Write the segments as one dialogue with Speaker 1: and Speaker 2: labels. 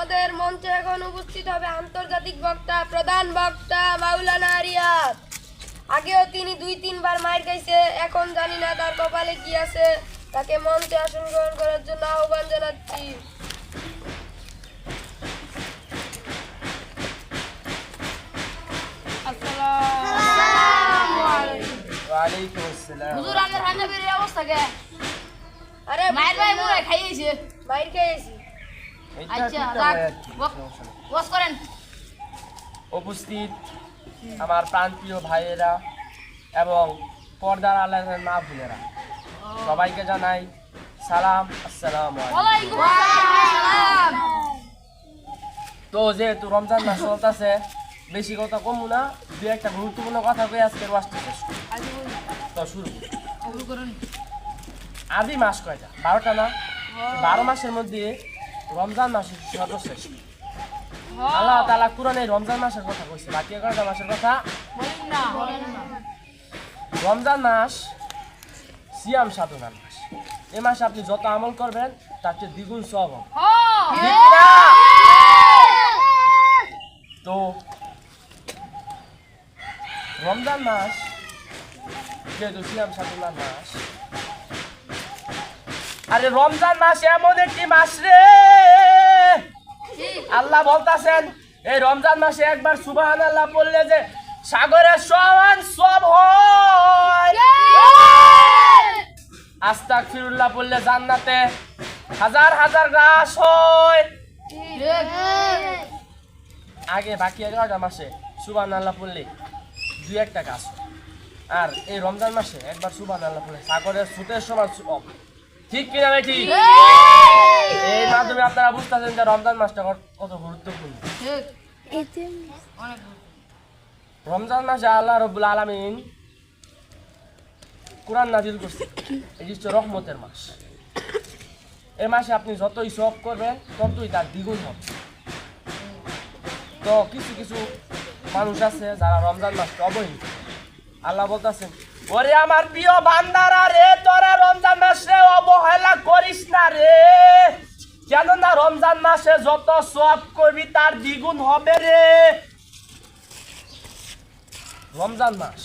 Speaker 1: আমাদের মঞ্চে এখন উপস্থিত হবে আন্তর্জাতিক বক্তা, প্রধান বক্তা মাওলানা রিয়াদ। আগেও তিনি 2-3 বার মাইর খাইছে, এখন জানি না তার কপালে কি আছে। তাকে মঞ্চে আসন গ্রহণ করার জন্য আহ্বান জানাচ্ছি।
Speaker 2: হুজুর আমার হানাবির অবস্থা কে?
Speaker 1: আরে
Speaker 2: মাইর ভাই মুরে খাইয়েছে।
Speaker 1: মাইর খাইছি।
Speaker 2: আচ্ছা বস করেন।
Speaker 3: উপস্থিত আমার প্রাণপ্রিয় ভাইয়েরা এবং পর্দার আলের মা বোনেরা, সবাইকে জানাই সালাম, আসসালামু আলাইকুম।
Speaker 2: ওয়ালাইকুম আসসালাম।
Speaker 3: তো যেহেতু রমজান মাস চলতেছে, বেশি কথা কমু না, দু একটা গুরুত্বপূর্ণ কথা কই আজকের ওয়াজটা শেষ করি। তো শুরু
Speaker 2: করেন।
Speaker 3: আদি মাস কয়টা? 12টা না? 12 মাসের মধ্যে রমজান মাস সর্বশ্রেষ্ঠ। আল্লাহ তাআলা কুরআনে রমজান মাসের কথা কইছে, বাকি 11টা মাসের কথা
Speaker 2: বলেন না।
Speaker 3: রমজান মাস সিয়াম সাধনার মাস। এই মাসে আপনি যত আমল করবেন তার চেয়ে দ্বিগুণ সওয়াব হবে। ঠিক না? তো রমজান মাস যেহেতু সিয়াম সাধনার মাস, আরে রমজান মাস এমন একটি মাস রে, আল্লাহ বলতাছেন এই রমজান মাসে একবার সুবহানাল্লাহ পড়লে যে সাগরের সমান সব হয়, আস্তাগফিরুল্লাহ পড়লে জান্নাতে হাজার হাজার গাছ হয়। আগে বাকি 11টা মাসে সুবহানাল্লাহ পড়লে 2-1টা গাছ হয়, আর এই রমজান মাসে একবার সুবহানাল্লাহ পড়লে সাগরের স্রোতের সমান সব। ঠিক কিনা ভাই? ঠিক। এই মাধ্যমে আপনারা বুঝতেছেন যে রমজান মাসটা কত গুরুত্বপূর্ণ। রমজান মাসে আল্লাহ রাব্বুল আলামিন কুরআন নাযিল করছে, এই হচ্ছে রহমতের মাস। এই মাসে আপনি যতই সওয়াব করবেন ততই তার দ্বিগুণ হবে। তো কিছু কিছু মানুষ আছে যারা রমজান মাসকে অবহেলিত। আল্লাহ বলতেছেন, ওরে আমার প্রিয় বান্দারা রে, তোরা রমজান মাসে অবহেলা করিস না রে, কেননা রমজান মাসে যত সওয়াব করবি তার দ্বিগুণ হবে রে। রমজান মাস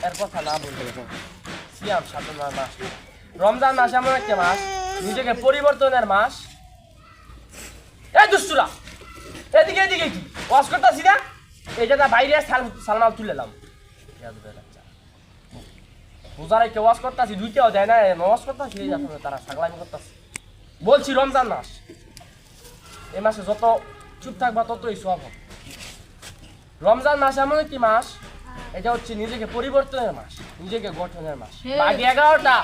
Speaker 3: এর কথা না বলতে সিয়াম সাধনার মাস। রমজান মাস এমন একটা মাস, নিজেকে পরিবর্তনের মাস। এই দুষ্টুরা, এদিকে এদিকে কি ওয়াজ করতেছি না? এই যে বাইরে সালমাল তুলে এলাম, রোজারে কেউ ওয়াজ করতেছি, দুইটাও দেয় না, ওয়াজ করতেছি, তারা ছাগলামি করতেছে। বলছি রমজান মাস, এই মাসে যত চুপ থাকবা ততই সওয়াব হবে। রমজান মাস এমন একটি মাস, এটা হচ্ছে নিজেকে পরিবর্তনের মাস, নিজেকে গঠনের মাস। বাকি 11টা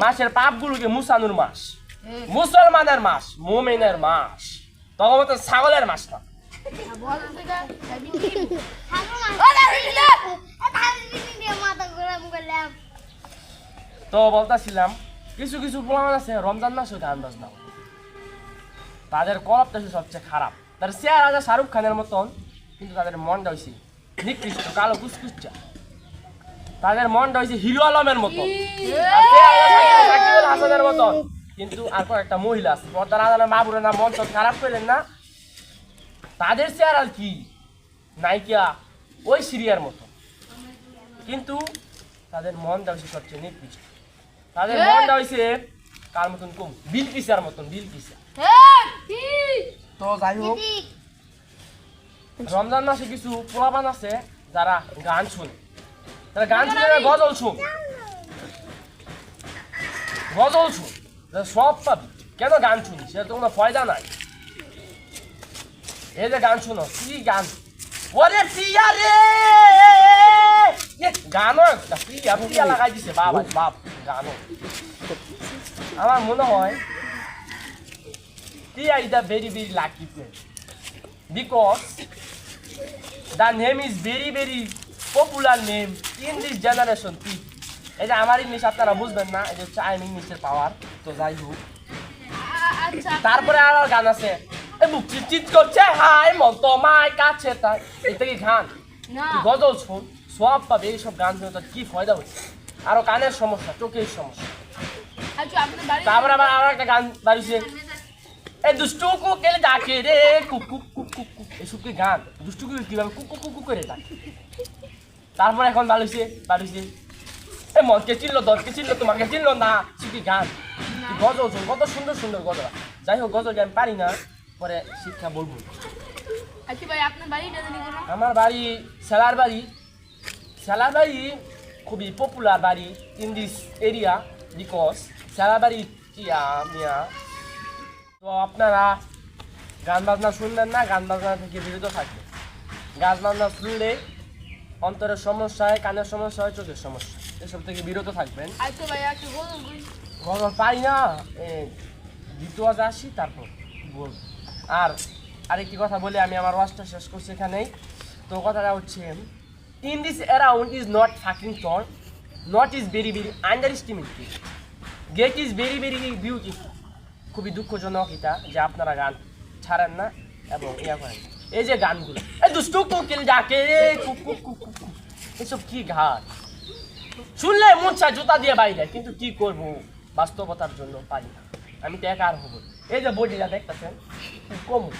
Speaker 3: মাসের পাপগুলোকে মুছানোর মাস, মুসলমানের মাস, মুমিনের মাস, তখন তো ছাগলের মাস না। তো বলতেছিলাম কিছু কিছু প্রমাণ আছে রমজান মাসে গান বাজনা, তাদের কলপটা সবচেয়ে খারাপ। তার চেহারা আছে শাহরুখ খানের মতন, কিন্তু তাদের মনটা হয়েছে নিকৃষ্ট কালো কুচকুচা। তাদের মনটা হয়েছে হিরো আলমের মতন, সাকিব হাসানের মতন। কিন্তু আর একটা মহিলা আছে, পর্দার আদানের মা বুড়ে না, মন সব খারাপ করলেন না, তাদের চেহারা কি নায়িকা ওই সিরিয়ার মতো, কিন্তু তাদের মনটা হয়েছে সবচেয়ে নিকৃষ্ট। তাদের মনটা হয়েছে কার মতন কম, বিলকিসার মতন, বিলকিসা। তো যাই হোক, রমজান মাসে কিছু পোলাপান আছে যারা গান শুনে, তারা গান শুনে না, গজল শুন, গজল শুন, সব পাবি। কেন গান শুনি? সেটা তো কোনো ফয়দা নাই। এই যে গান শুনো, কি গান, ওরে প্রিয়া রে, গানও একটা প্রিয়া প্রিয়া লাগাই দিছে, বাবা বাপ গানও। আমার মনে হয় Priya is the very very lucky place, because the name is very very popular name in this generation. এই যে আমার ইংলিশ আপনারা বুঝবেন না, এই যে হচ্ছে আইন ইংলিশের পাওয়ার। তো যাই হোক, তারপরে আর গান আছে, এ বুক চিৎ করছে, হাই মন তোমার কাছে তাই, এটা কি গান? গজল শুন, সব পাবে। এইসব গান শুনে তার কি ফায়দা হচ্ছে? আরো কানের সমস্যা, চোখের সমস্যা। তারপরে আবার আর একটা গান বাড়িছে, এই দুষ্টু কোকিল ডাকে রে cook cook cook cook cook এসব কি গান দুষ্টু কোকিল কিভাবে কুক কুক কুক কুক করে ডাকে তারপর এখন ভালো হয়েছে এ মনকে চিনলো দলকে চিনলো তোমাকে চিনলো না কি গান কি গজল শোন কত সুন্দর সুন্দর গজল যাই হোক গজল আমি পারি না পরে শিক্ষা বলবো
Speaker 2: আচ্ছা ভাই আপনার বাড়িটা জানি কোন
Speaker 3: আমার বাড়ি সেলার বাড়ি খুবই পপুলার বাড়ি in this area because seller বাড়ি মিয়া তো আপনারা গান বাজনা শুনবেন না গান বাজনা থেকে বিরত থাকবেন গান বাজনা শুনলে অন্তরের সমস্যা হয় কানের সমস্যা হয় চোখের সমস্যা এসব থেকে বিরত থাকবেন
Speaker 2: আচ্ছা ভাই একটু বলুন
Speaker 3: গজল পাই না দ্বিতীয় আসি তারপর বলব আর আরেকটি কথা বলে আমি আমার ওয়াজটা শেষ করছি এখানেই তো কথাটা হচ্ছে in this around is not fucking ton not is very very underestimated get is very very beautiful খুবই দুঃখজনক এটা যে আপনারা গান ছাড়েন না এবং ইয়া করেন এই যে গানগুলো এই দুষ্টু কোকিল ডাকে cook cook cook cook cook. এসব কি গান শুনলে মন চায় জুতা দিয়ে বাইরে কিন্তু কি করব বাস্তবতার জন্য পারি না আমি তো একা আর হবো না। এই যে বডিটা দেখতেছেন কমু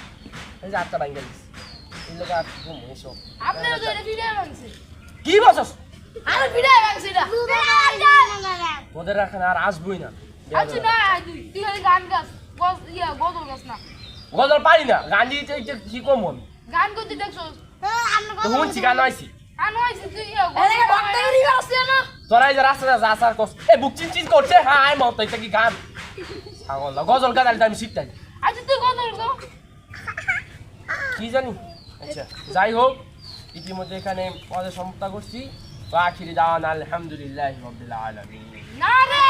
Speaker 3: এই যে আটটা বাইঙ্গা দিস এই লোক আর কমু এসব
Speaker 2: আপনারা তো এটা ভিডিও বানছে
Speaker 3: কি বলছস
Speaker 2: আমি ভিডিও বানছি এটা
Speaker 3: তোদের এখানে আর আসবই না
Speaker 2: আচ্ছা না তুই খালি গান গাছ গজল গাছ না
Speaker 3: গজল পারি না গান দিতে কি কম আমি
Speaker 2: গান করতে দেখছো
Speaker 3: তো শুনছি গান আইছি
Speaker 2: গান হয়েছে তুই
Speaker 3: তোরা এই যে রাস্তায় আসার কষ্ট এ বুক চিন করছে হ্যাঁ আই মত এটা কি গান ছাগল না গজল গান আমি শিখতাম
Speaker 2: আচ্ছা তুই গজল গো
Speaker 3: কি জানি আচ্ছা যাই হোক ইতিমধ্যে এখানে পদের সমাপ্ত করছি আখিরি দাওয়ান আলহামদুলিল্লাহি রাব্বিল আলামিন
Speaker 2: না রে